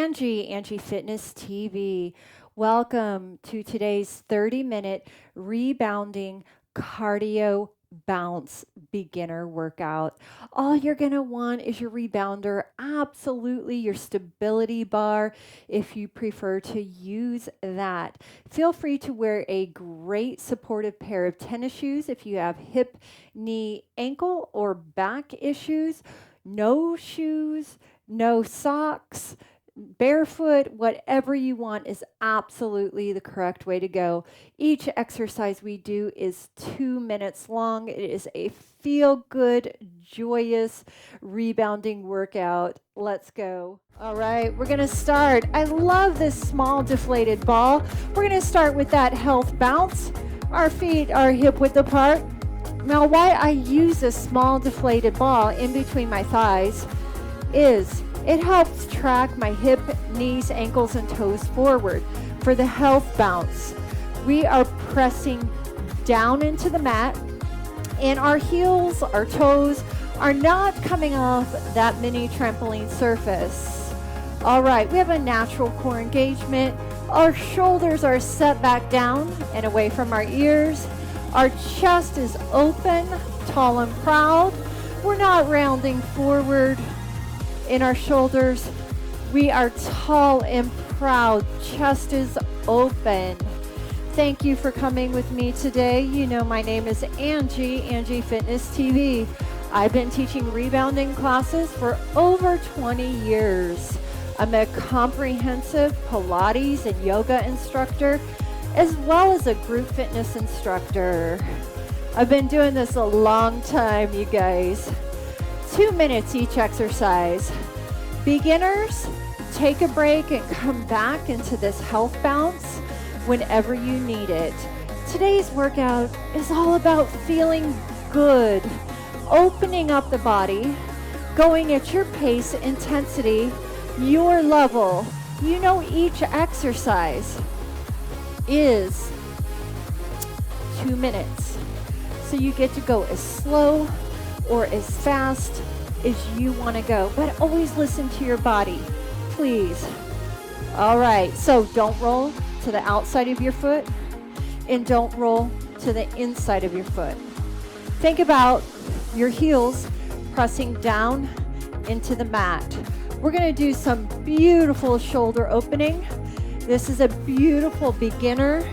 AngieFitnessTV. Welcome to today's 30-minute rebounding cardio bounce beginner workout. All you're going to want is your rebounder, absolutely your stability bar if you prefer to use that. Feel free to wear a great supportive pair of tennis shoes if you have hip, knee, ankle, or back issues. No shoes, no socks, barefoot, whatever you want is absolutely the correct way to go. Each exercise we do is 2 minutes long. It is a feel-good, joyous, rebounding workout. Let's go. All right, we're gonna start. I love this small deflated ball. We're gonna start with that health bounce. Our feet are hip width apart. Now, why I use a small deflated ball in between my thighs is it helps track my hip, knees, ankles, and toes forward. For the health bounce, we are pressing down into the mat, and our heels, our toes are not coming off that mini trampoline surface. All right, we have a natural core engagement. Our shoulders are set back down and away from our ears. Our chest is open, tall and proud. We're not rounding forward in our shoulders. We are tall and proud. Chest is open. Thank you for coming with me today. You know my name is Angie, AngieFitnessTV. I've been teaching rebounding classes for over 20 years. I'm a comprehensive Pilates and yoga instructor, as well as a group fitness instructor. I've been doing this a long time, you guys. 2 minutes each exercise. Beginners, take a break and come back into this health bounce whenever you need it. Today's workout is all about feeling good, opening up the body, going at your pace, intensity, your level. You know each exercise is 2 minutes. So you get to go as slow or as fast as you want to go, but always listen to your body, please. All right, so don't roll to the outside of your foot and don't roll to the inside of your foot. Think about your heels pressing down into the mat. We're going to do some beautiful shoulder opening. This is a beautiful beginner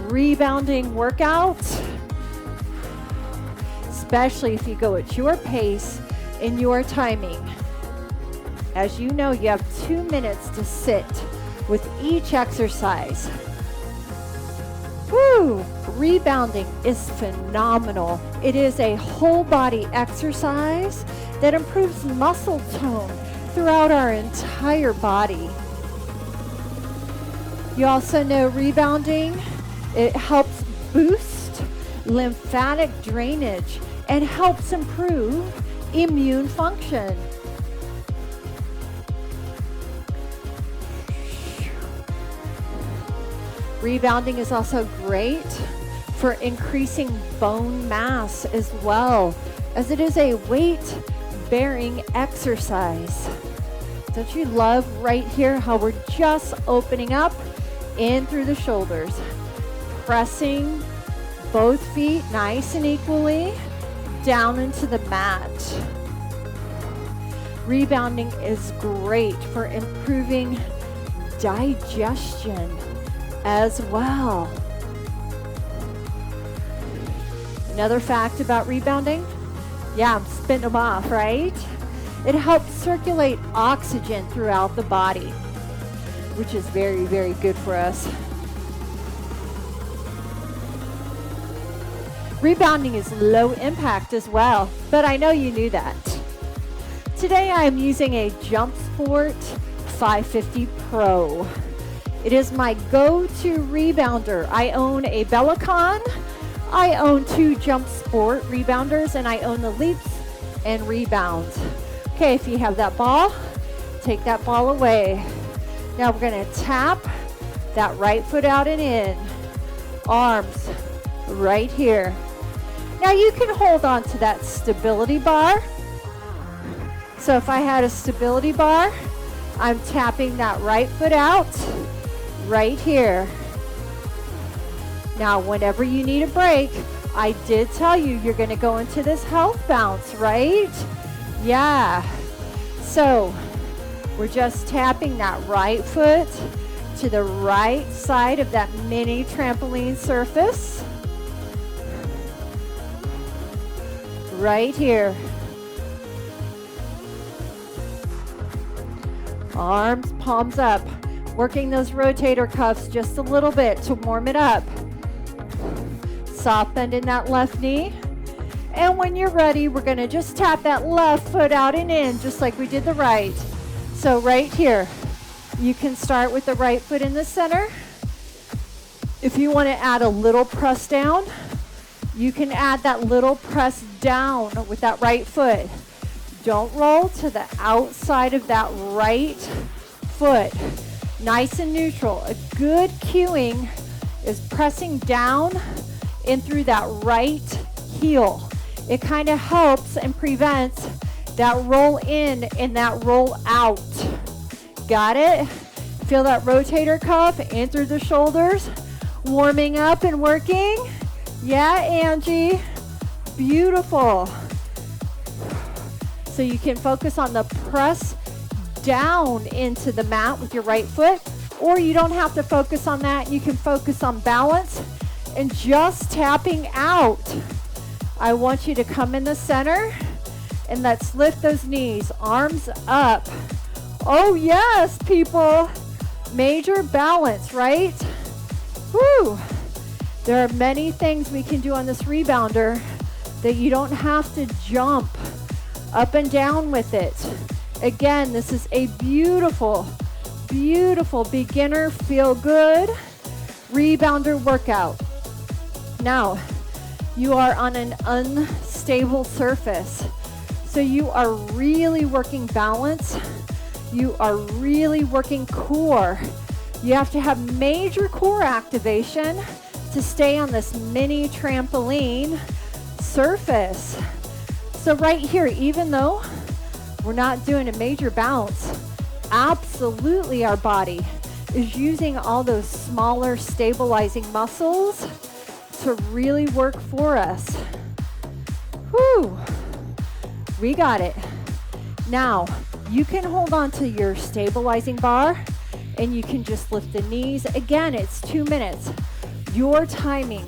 rebounding workout, especially if you go at your pace in your timing. As you know, you have 2 minutes to sit with each exercise. Woo! Rebounding is phenomenal. It is a whole body exercise that improves muscle tone throughout our entire body. You also know rebounding, it helps boost lymphatic drainage and helps improve immune function. Rebounding is also great for increasing bone mass as well, as it is a weight-bearing exercise. Don't you love right here how we're just opening up in through the shoulders, pressing both feet nice and equally down into the mat. Rebounding is great for improving digestion as well. Another fact about rebounding, yeah, I'm spitting them off, right? It helps circulate oxygen throughout the body, which is very, very good for us. Rebounding is low impact as well, but I know you knew that. Today I am using a Jump Sport 550 Pro. It is my go-to rebounder. I own a Bellicon, I own 2 Jump Sport rebounders, and I own the Leaps and Rebounds. Okay, if you have that ball, take that ball away. Now we're gonna tap that right foot out and in. Arms right here. Now you can hold on to that stability bar. So if I had a stability bar, I'm tapping that right foot out right here. Now, whenever you need a break, I did tell you you're going to go into this health bounce, right? Yeah. So we're just tapping that right foot to the right side of that mini trampoline surface. Right here. Arms, palms up. Working those rotator cuffs just a little bit to warm it up. Soft bend in that left knee. And when you're ready, we're going to just tap that left foot out and in, just like we did the right. So right here, you can start with the right foot in the center. If you want to add a little press down, you can add that little press down with that right foot. Don't roll to the outside of that right foot. Nice and neutral. A good cueing is pressing down in through that right heel. It kind of helps and prevents that roll in and that roll out. Got it? Feel that rotator cuff in through the shoulders. Warming up and working. Yeah, Angie. Beautiful. So you can focus on the press down into the mat with your right foot, or you don't have to focus on that. You can focus on balance and just tapping out. I want you to come in the center and let's lift those knees, arms up. Oh yes, people. Major balance, right? Woo. There are many things we can do on this rebounder that you don't have to jump up and down with it. Again, this is a beautiful, beautiful beginner feel good rebounder workout. Now, you are on an unstable surface. So you are really working balance. You are really working core. You have to have major core activation to stay on this mini trampoline surface. So right here, even though we're not doing a major bounce, absolutely our body is using all those smaller stabilizing muscles to really work for us. Whew, we got it. Now, you can hold on to your stabilizing bar and you can just lift the knees. Again, it's 2 minutes. Your timing.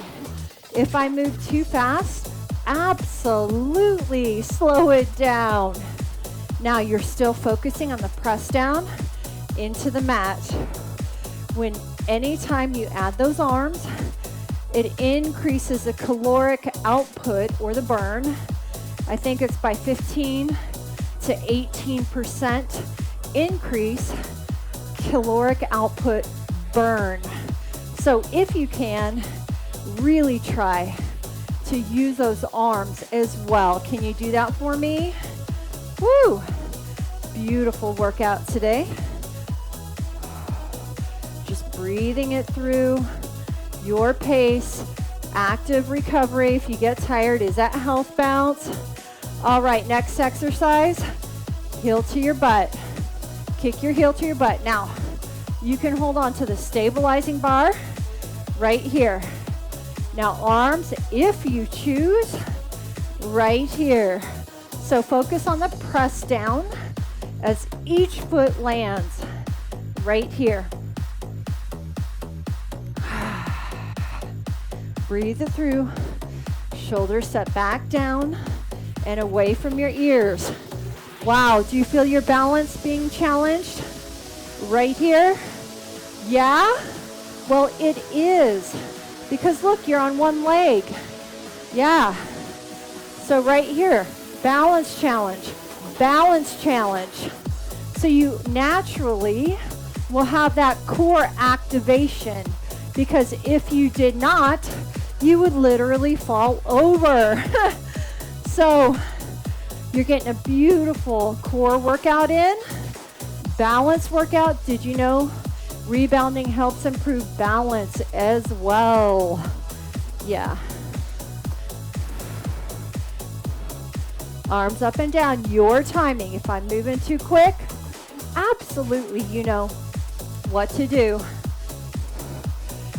If I move too fast, absolutely slow it down. Now you're still focusing on the press down into the mat. Anytime you add those arms, it increases the caloric output or the burn. I think it's by 15 to 18% increase caloric output burn. So if you can, really try to use those arms as well. Can you do that for me? Woo! Beautiful workout today. Just breathing it through your pace. Active recovery. If you get tired, is that health bounce? All right, next exercise, heel to your butt. Kick your heel to your butt. Now, you can hold on to the stabilizing bar right here. Now, arms, if you choose, right here. So focus on the press down as each foot lands right here. Breathe it through. Shoulders set back down and away from your ears. Wow, do you feel your balance being challenged right here? Yeah? Well, it is, because look, you're on one leg. Yeah. So right here, balance challenge, balance challenge. So you naturally will have that core activation, because if you did not, you would literally fall over. So you're getting a beautiful core workout in, balance workout. Did you know rebounding helps improve balance as well? Yeah. Arms up and down, your timing. If I'm moving too quick, absolutely you know what to do.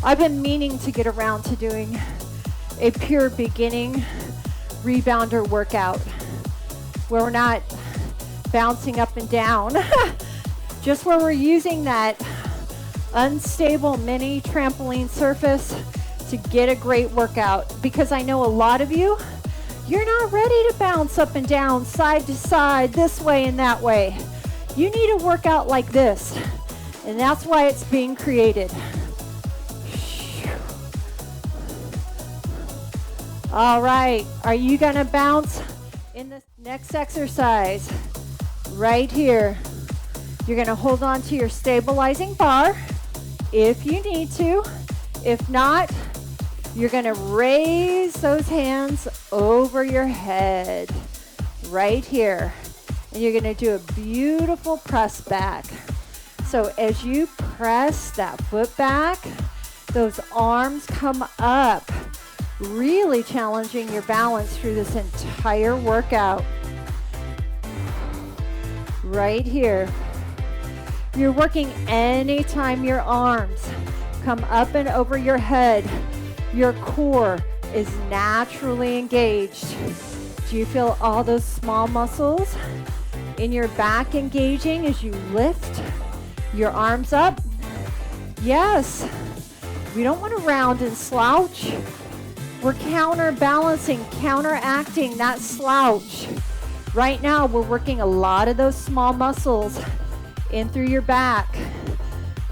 I've been meaning to get around to doing a pure beginning rebounder workout where we're not bouncing up and down, just where we're using that unstable mini trampoline surface to get a great workout, because I know a lot of you, you're not ready to bounce up and down, side to side, this way and that way. You need a workout like this, and that's why it's being created. All right, are you gonna bounce in the next exercise? Right here. You're gonna hold on to your stabilizing bar if you need to. If not, you're gonna raise those hands over your head right here. And you're gonna do a beautiful press back. So as you press that foot back, those arms come up, really challenging your balance through this entire workout. Right here. You're working anytime your arms come up and over your head. Your core is naturally engaged. Do you feel all those small muscles in your back engaging as you lift your arms up? Yes. We don't want to round and slouch. We're counterbalancing, counteracting that slouch. Right now, we're working a lot of those small muscles in through your back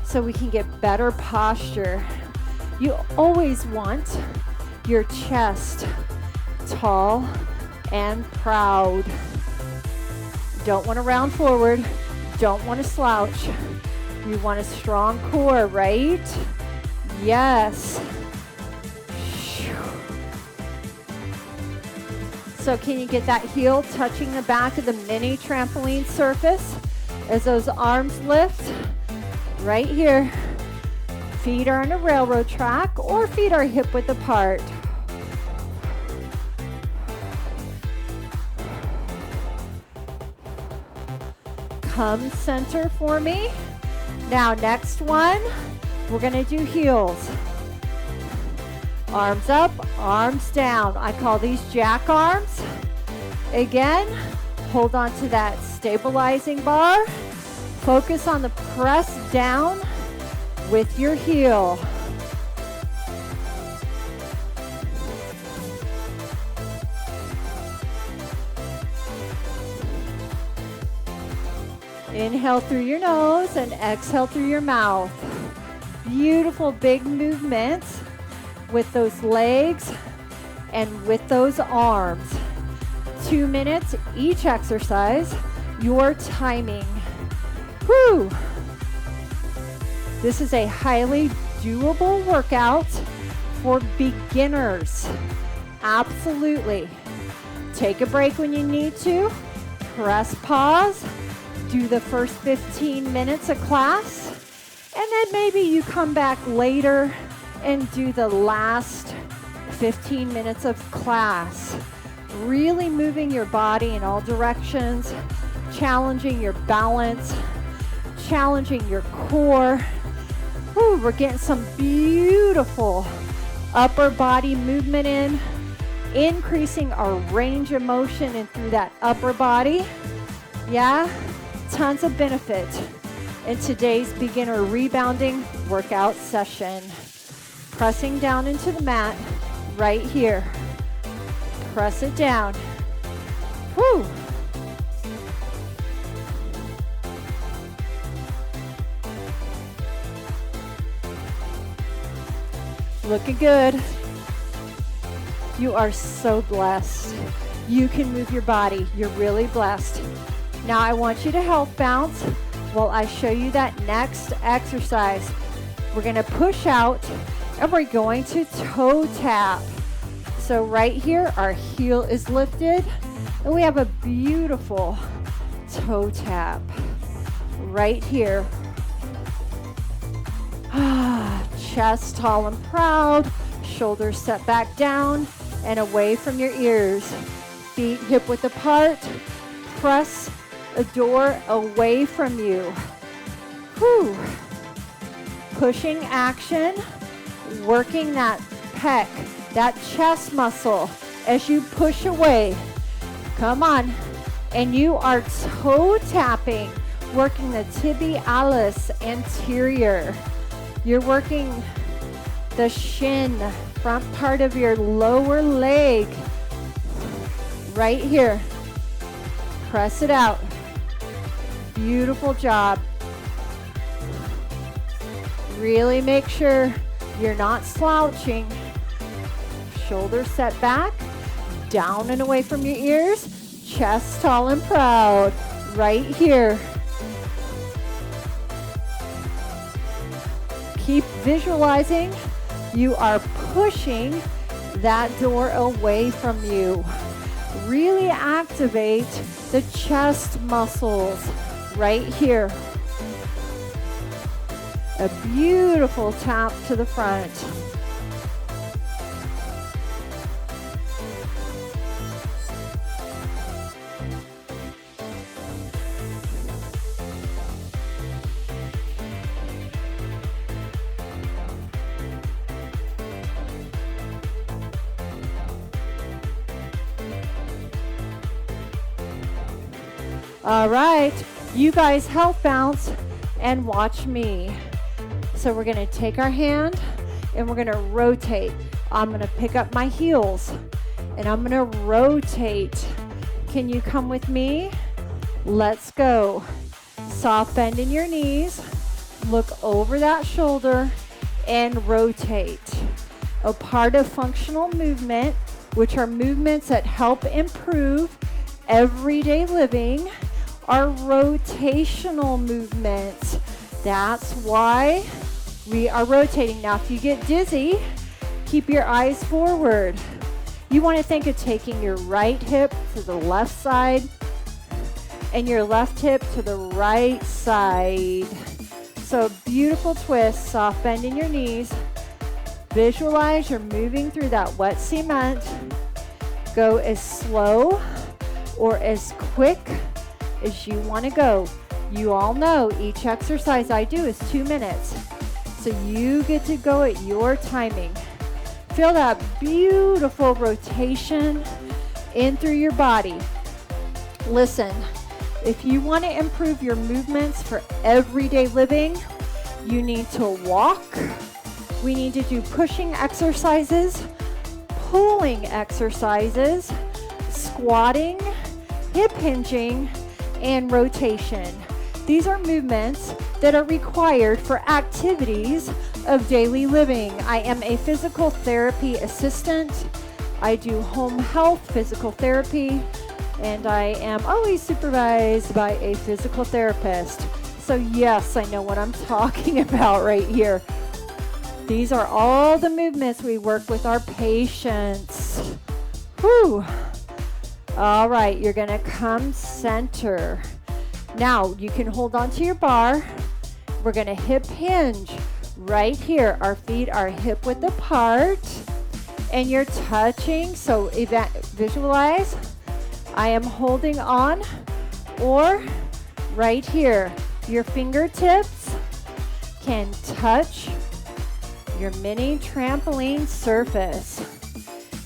so we can get better posture. You always want your chest tall and proud. Don't want to round forward. Don't want to slouch. You want a strong core, right? Yes. So can you get that heel touching the back of the mini trampoline surface as those arms lift? Right here. Feet are on a railroad track or feet are hip width apart. Come center for me. Now next one, we're gonna do heels. Arms up, arms down. I call these jack arms. Again, hold on to that stabilizing bar. Focus on the press down with your heel. Inhale through your nose and exhale through your mouth. Beautiful big movements with those legs and with those arms. 2 minutes each exercise, your timing. Whew. This is a highly doable workout for beginners. Absolutely. Take a break when you need to. Press pause. Do the first 15 minutes of class. And then maybe you come back later and do the last 15 minutes of class. Really moving your body in all directions, challenging your balance, challenging your core. Ooh, we're getting some beautiful upper body movement in, increasing our range of motion in through that upper body. Yeah, tons of benefit in today's beginner rebounding workout session. Pressing down into the mat right here. Press it down. Whew. Looking good. You are so blessed. You can move your body. You're really blessed. Now I want you to health bounce while I show you that next exercise. We're going to push out and we're going to toe tap. So right here, our heel is lifted and we have a beautiful toe tap right here. Chest tall and proud, shoulders set back down and away from your ears. Feet hip width apart, press a door away from you. Whew. Pushing action, working that pec, that chest muscle as you push away. Come on. And you are toe tapping, working the tibialis anterior. You're working the shin, front part of your lower leg. Right here. Press it out. Beautiful job. Really make sure you're not slouching. Shoulders set back, down and away from your ears. Chest tall and proud, right here. Keep visualizing you are pushing that door away from you. Really activate the chest muscles right here. A beautiful tap to the front. All right, you guys help bounce and watch me. So we're gonna take our hand and we're gonna rotate. I'm gonna pick up my heels and I'm gonna rotate. Can you come with me? Let's go. Soft bend in your knees. Look over that shoulder and rotate. A part of functional movement, which are movements that help improve everyday living, are rotational movements. That's why we are rotating. Now, if you get dizzy, keep your eyes forward. You want to think of taking your right hip to the left side and your left hip to the right side. So beautiful twist, soft bend in your knees. Visualize you're moving through that wet cement. Go as slow or as quick as you want to go. You all know each exercise I do is 2 minutes. So you get to go at your timing. Feel that beautiful rotation in through your body. Listen, if you want to improve your movements for everyday living, you need to walk. We need to do pushing exercises, pulling exercises, squatting, hip hinging, and rotation. These are movements that are required for activities of daily living. I am a physical therapy assistant. I do home health physical therapy, and I am always supervised by a physical therapist. So yes, I know what I'm talking about right here. These are all the movements we work with our patients. Whew. All right, you're gonna come center. Now, you can hold on to your bar. We're gonna hip hinge right here. Our feet are hip width apart, and you're touching, so visualize. I am holding on, or right here. Your fingertips can touch your mini trampoline surface.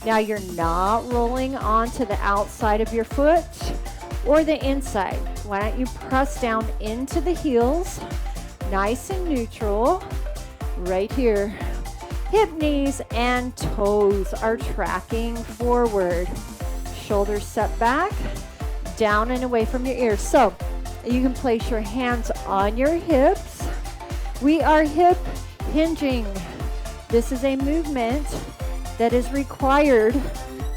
Now you're not rolling onto the outside of your foot or the inside. Why don't you press down into the heels, nice and neutral, right here. Hip, knees, and toes are tracking forward. Shoulders set back, down and away from your ears. So you can place your hands on your hips. We are hip hinging. This is a movement that is required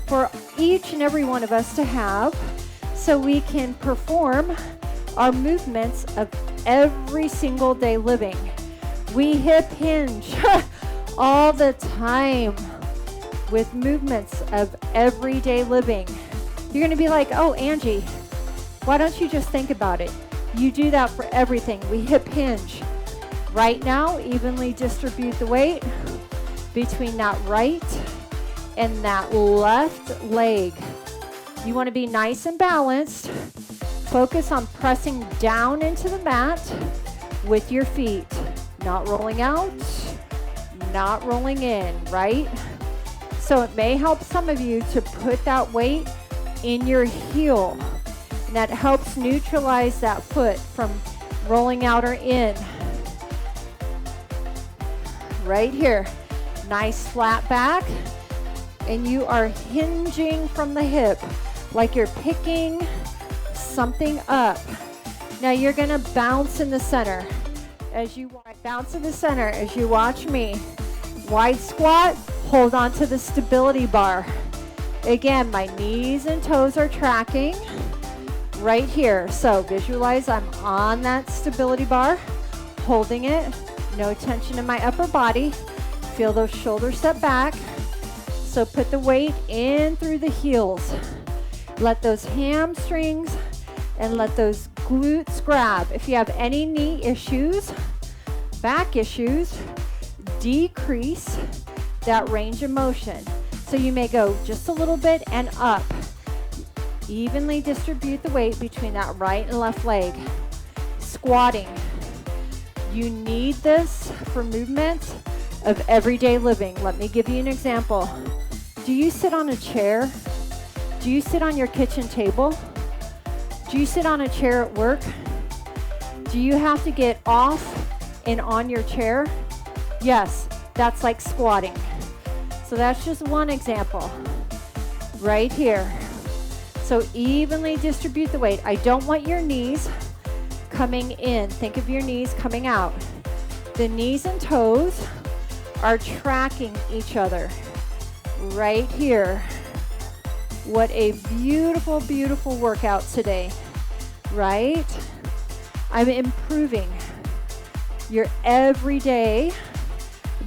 for each and every one of us to have so we can perform our movements of every single day living. We hip hinge all the time with movements of everyday living. You're gonna be like, oh, Angie, why don't you just think about it? You do that for everything. We hip hinge. Right now, evenly distribute the weight between that right and that left leg. You want to be nice and balanced. Focus on pressing down into the mat with your feet, not rolling out, not rolling in, right? So it may help some of you to put that weight in your heel, and that helps neutralize that foot from rolling out or in. Right here, nice flat back, and you are hinging from the hip like you're picking something up. Now you're gonna bounce in the center as you bounce in the center as you watch me. Wide squat, hold on to the stability bar. Again, my knees and toes are tracking right here. So visualize I'm on that stability bar, holding it, no tension in my upper body. Feel those shoulders step back. So put the weight in through the heels. Let those hamstrings and let those glutes grab. If you have any knee issues, back issues, decrease that range of motion. So you may go just a little bit and up. Evenly distribute the weight between that right and left leg. Squatting. You need this for movement of everyday living. Let me give you an example. Do you sit on a chair? Do you sit on your kitchen table? Do you sit on a chair at work? Do you have to get off and on your chair? Yes, that's like squatting. So that's just one example right here. So evenly distribute the weight. I don't want your knees coming in. Think of your knees coming out. The knees and toes are tracking each other right here. What a beautiful, beautiful workout today, right? I'm improving your everyday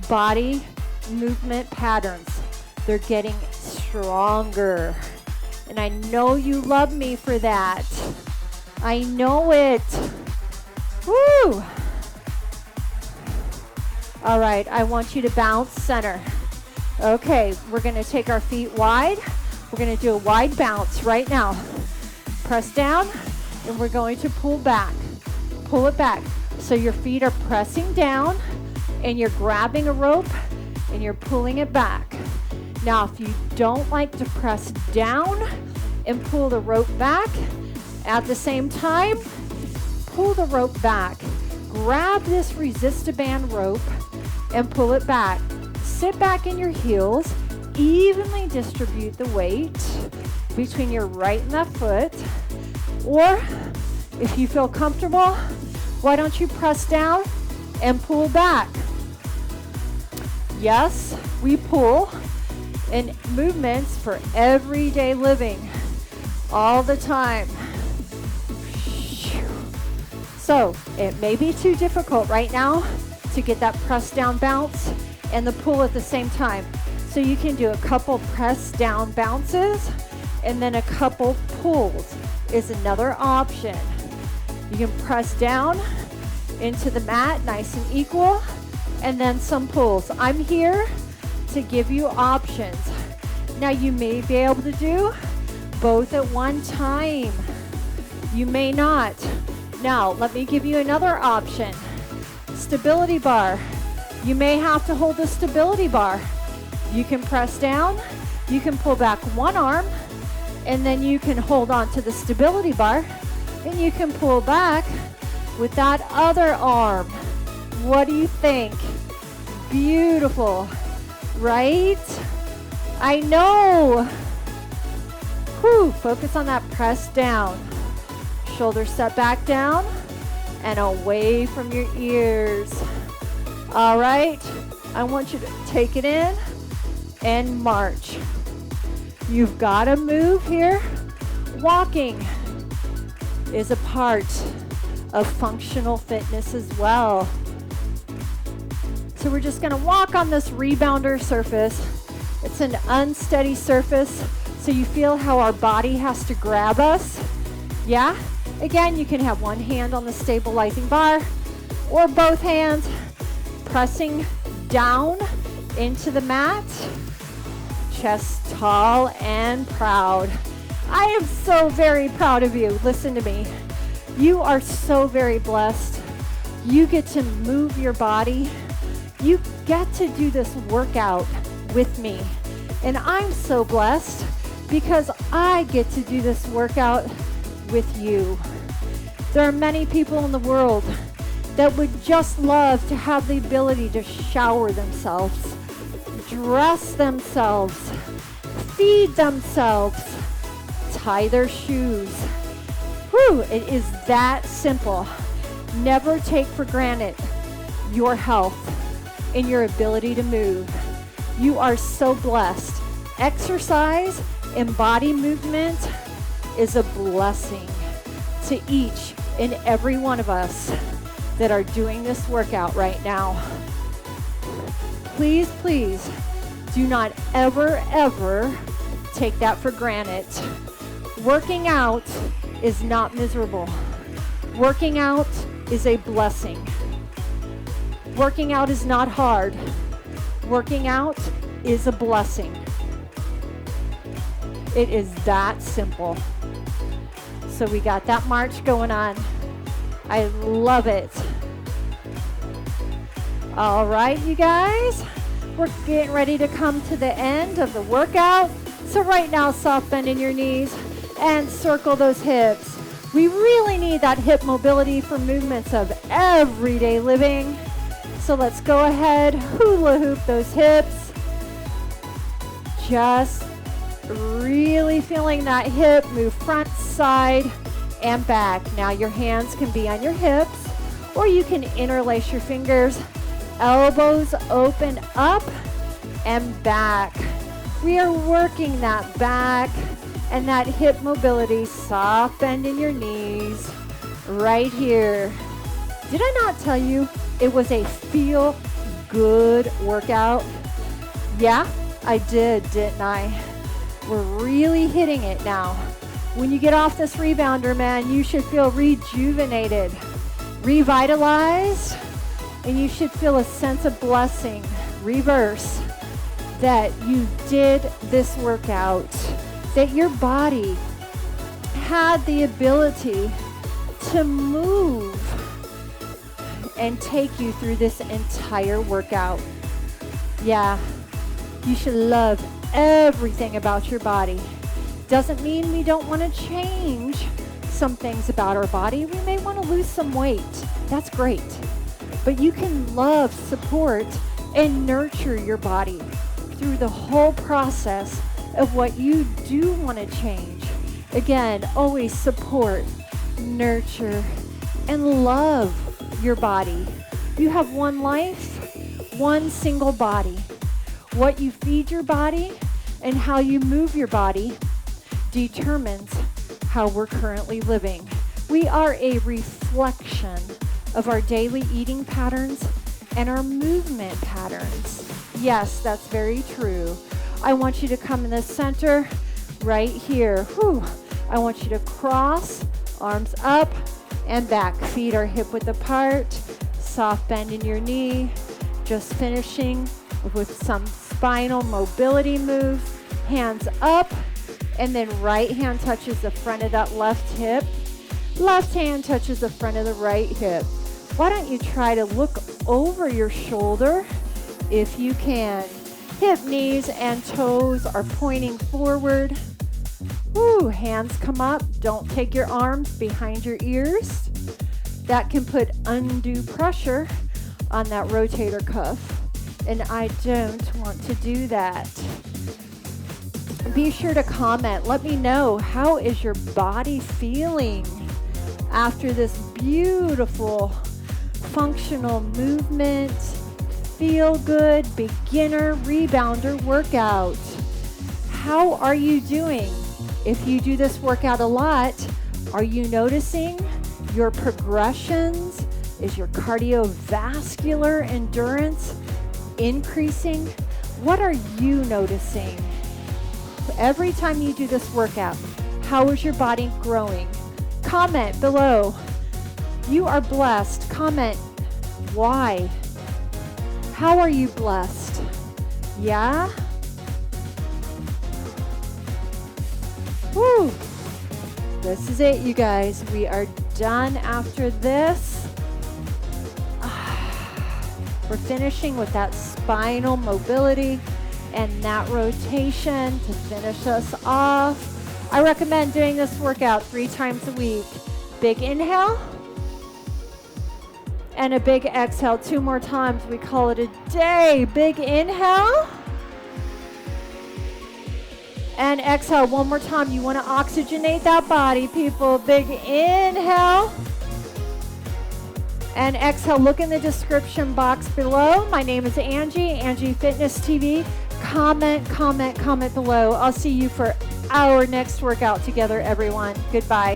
body movement patterns. They're getting stronger. And I know you love me for that. I know it. Woo! All right, I want you to bounce center. Okay, we're gonna take our feet wide. We're gonna do a wide bounce right now. Press down, and we're going to pull back. Pull it back. So your feet are pressing down, and you're grabbing a rope, and you're pulling it back. Now, if you don't like to press down and pull the rope back at the same time, pull the rope back. Grab this resist-a-band rope and pull it back. Sit back in your heels. Evenly distribute the weight between your right and left foot. Or if you feel comfortable, why don't you press down and pull back? Yes, we pull in movements for everyday living all the time. So it may be too difficult right now to get that press down bounce and the pull at the same time. So you can do a couple press down bounces and then a couple pulls is another option. You can press down into the mat nice and equal and then some pulls. I'm here to give you options. Now you may be able to do both at one time. You may not. Now let me give you another option. Stability bar. You may have to hold the stability bar. You can press down, you can pull back one arm, and then you can hold on to the stability bar, and you can pull back with that other arm. What do you think? Beautiful, right? I know. Whew, focus on that press down. Shoulders set back down and away from your ears. All right, I want you to take it in and march. You've got to move here. Walking is a part of functional fitness as well. So we're just going to walk on this rebounder surface. It's an unsteady surface, so you feel how our body has to grab us. Yeah? Again, you can have one hand on the stabilizing bar or both hands pressing down into the mat. Chest tall and proud. I am so very proud of you. Listen to me. You are so very blessed. You get to move your body. You get to do this workout with me. And I'm so blessed because I get to do this workout with you. There are many people in the world that would just love to have the ability to shower themselves, dress themselves, feed themselves, tie their shoes. Whew, it is that simple. Never take for granted your health and your ability to move. You are so blessed. Exercise and body movement is a blessing to each and every one of us that are doing this workout right now. Please, please do not ever, ever take that for granted. Working out is not miserable. Working out is a blessing. Working out is not hard. Working out is a blessing. It is that simple. So we got that march going on. I love it. All right, you guys, we're getting ready to come to the end of the workout. So right now, soft bend in your knees and circle those hips. We really need that hip mobility for movements of everyday living. So let's go ahead, hula hoop those hips. Just really feeling that hip move front, side, and back. Now your hands can be on your hips, or you can interlace your fingers. Elbows open up and back. We are working that back and that hip mobility. Soft bend in your knees right here. Did I not tell you it was a feel good workout? Yeah, I did, didn't I? We're really hitting it now. When you get off this rebounder, man, you should feel rejuvenated, revitalized, and you should feel a sense of blessing, reverse, that you did this workout, that your body had the ability to move and take you through this entire workout. Yeah, you should love everything about your body. Doesn't mean we don't want to change some things about our body. We may want to lose some weight. That's great. But you can love, support, and nurture your body through the whole process of what you do want to change. Again, always support, nurture, and love your body. You have one life, one single body. What you feed your body and how you move your body determines how we're currently living. We are a reflection of our daily eating patterns and our movement patterns. Yes, that's very true. I want you to come in the center right here. Whew. I want you to cross, arms up and back. Feet are hip width apart. Soft bend in your knee. Just finishing with some spinal mobility moves. Hands up, and then right hand touches the front of that left hip. Left hand touches the front of the right hip. Why don't you try to look over your shoulder if you can. Hip, knees, and toes are pointing forward. Woo, hands come up. Don't take your arms behind your ears. That can put undue pressure on that rotator cuff, and I don't want to do that. Be sure to comment. Let me know, how is your body feeling after this beautiful functional movement, feel good beginner rebounder workout? How are you doing? If you do this workout a lot, are you noticing your progressions? Is your cardiovascular endurance increasing? What are you noticing? Every time you do this workout, how is your body growing? Comment below. You are blessed. Comment why. How are you blessed? Yeah? Woo! This is it, you guys. We are done after this. We're finishing with that spinal mobility and that rotation to finish us off. I recommend doing this workout 3 times a week. Big inhale and a big exhale 2 more times. We call it a day. Big inhale and exhale 1 more time. You want to oxygenate that body, people. Big inhale and exhale. Look in the description box below. My name is Angie, AngieFitnessTV. Comment below. I'll see you for our next workout together, everyone. Goodbye.